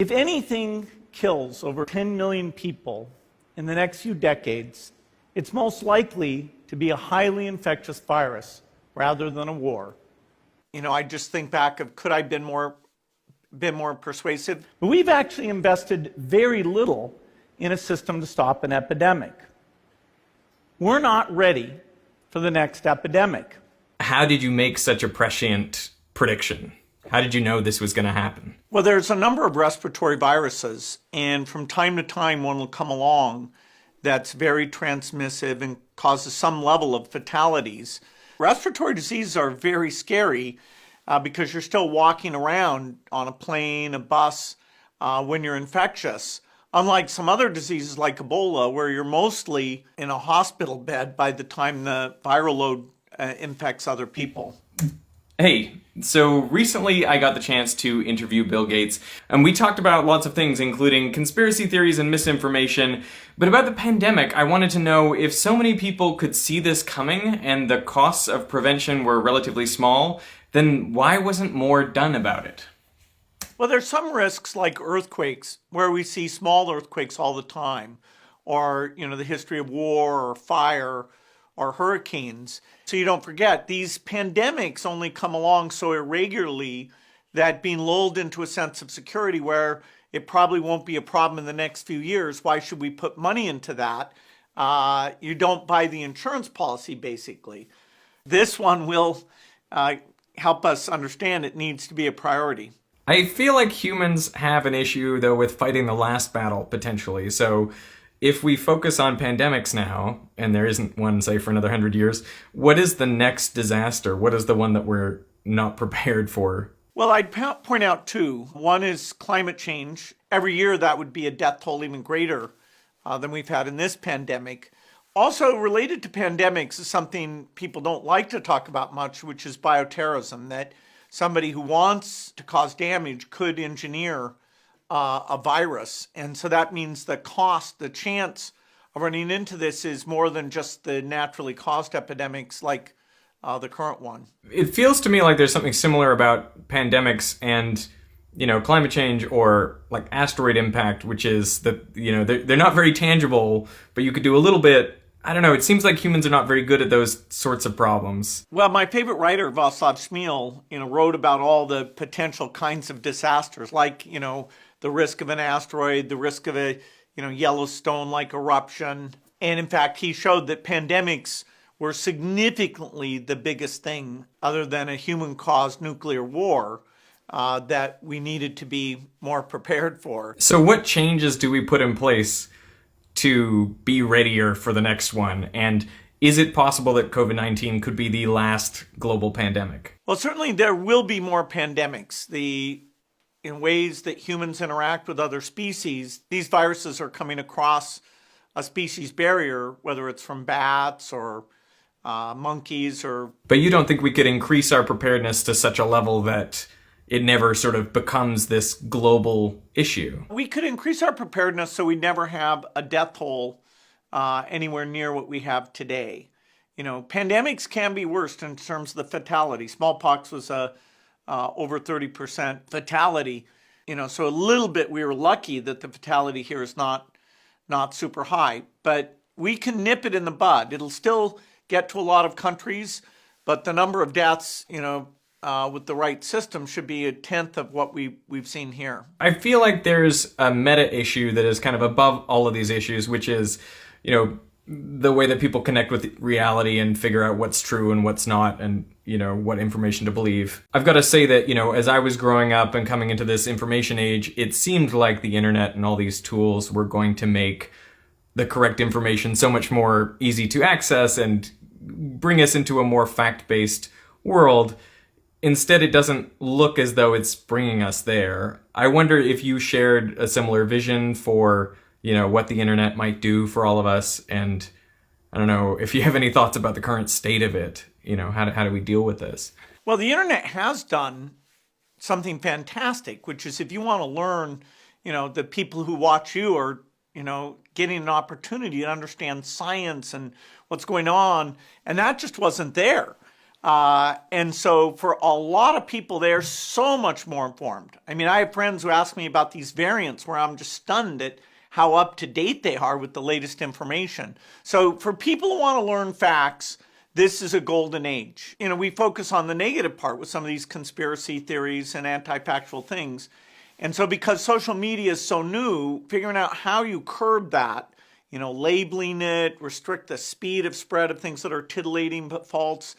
If anything kills over 10 million people in the next few decades, it's most likely to be a highly infectious virus rather than a war. I just think back of could I have been more persuasive? But we've actually invested very little in a system to stop an epidemic. We're not ready for the next epidemic. How did you make such a prescient prediction? How did you know this was going to happen? Well, there's a number of respiratory viruses, and from time to time one will come along that's very transmissive and causes some level of fatalities. Respiratory diseases are very scary because you're still walking around on a plane, a bus, when you're infectious. Unlike some other diseases like Ebola, where you're mostly in a hospital bed by the time the viral load infects other people. Hey, so recently I got the chance to interview Bill Gates, and we talked about lots of things, including conspiracy theories and misinformation. But about the pandemic, I wanted to know if so many people could see this coming and the costs of prevention were relatively small, then why wasn't more done about it? Well, there's some risks like earthquakes, where we see small earthquakes all the time, or, the history of war or fire or hurricanes. So you don't forget, these pandemics only come along so irregularly that being lulled into a sense of security where it probably won't be a problem in the next few years, why should we put money into that? You don't buy the insurance policy, basically. This one will help us understand it needs to be a priority. I feel like humans have an issue, though, with fighting the last battle, potentially. So if we focus on pandemics now, and there isn't one, say, for another 100 years, what is the next disaster? What is the one that we're not prepared for? Well, I'd point out two. One is climate change. Every year that would be a death toll even greater than we've had in this pandemic. Also related to pandemics is something people don't like to talk about much, which is bioterrorism, that somebody who wants to cause damage could engineer a virus. And so that means the cost, the chance of running into this is more than just the naturally caused epidemics like the current one. It feels to me like there's something similar about pandemics and, climate change or like asteroid impact, which is that, they're not very tangible, but you could do a little bit. I don't know. It seems like humans are not very good at those sorts of problems. Well, my favorite writer, Václav Smil, wrote about all the potential kinds of disasters, like, the risk of an asteroid, the risk of a, Yellowstone-like eruption. And in fact, he showed that pandemics were significantly the biggest thing, other than a human-caused nuclear war, that we needed to be more prepared for. So what changes do we put in place to be readier for the next one? And is it possible that COVID-19 could be the last global pandemic? Well, certainly there will be more pandemics. In ways that humans interact with other species, these viruses are coming across a species barrier, whether it's from bats or monkeys or... But you don't think we could increase our preparedness to such a level that it never sort of becomes this global issue? We could increase our preparedness so we never have a death toll anywhere near what we have today. Pandemics can be worse in terms of the fatality. Smallpox was over 30% fatality. So a little bit we were lucky that the fatality here is not super high. But we can nip it in the bud. It'll still get to a lot of countries, but the number of deaths, with the right system should be 1/10 of what we've seen here. I feel like there's a meta issue that is kind of above all of these issues, which is, the way that people connect with reality and figure out what's true and what's not and, what information to believe. I've got to say that, as I was growing up and coming into this information age, it seemed like the internet and all these tools were going to make the correct information so much more easy to access and bring us into a more fact-based world. Instead, it doesn't look as though it's bringing us there. I wonder if you shared a similar vision for, what the internet might do for all of us. And I don't know if you have any thoughts about the current state of it. How do we deal with this? Well, the internet has done something fantastic, which is if you want to learn, the people who watch you are, getting an opportunity to understand science and what's going on. And that just wasn't there. And so for a lot of people, they're so much more informed. I mean, I have friends who ask me about these variants where I'm just stunned at how up to date they are with the latest information. So for people who want to learn facts, this is a golden age. You know, we focus on the negative part with some of these conspiracy theories and anti-factual things. And so because social media is so new, figuring out how you curb that, you know, labeling it, restrict the speed of spread of things that are titillating but false,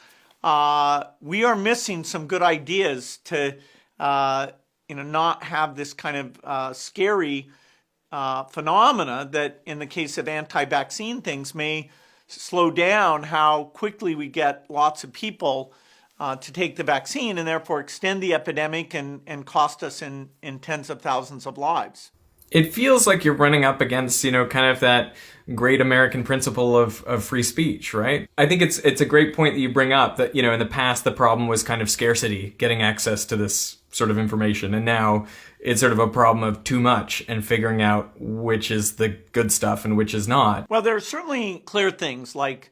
we are missing some good ideas to, not have this kind of scary phenomena that, in the case of anti-vaccine things, may slow down how quickly we get lots of people to take the vaccine and therefore extend the epidemic and cost us in tens of thousands of lives. It feels like you're running up against, kind of that great American principle of free speech, right? I think it's a great point that you bring up that, in the past, the problem was kind of scarcity, getting access to this sort of information. And now it's sort of a problem of too much and figuring out which is the good stuff and which is not. Well, there are certainly clear things like,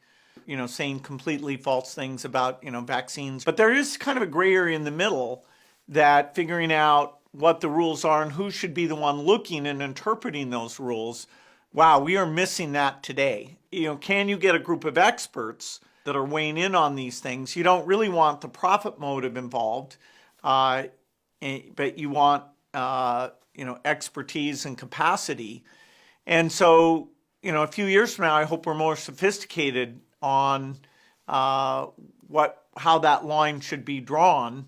saying completely false things about, vaccines. But there is kind of a gray area in the middle that figuring out what the rules are and who should be the one looking and interpreting those rules. Wow, we are missing that today. Can you get a group of experts that are weighing in on these things? You don't really want the profit motive involved, but you want, expertise and capacity. And so, a few years from now, I hope we're more sophisticated on how that line should be drawn.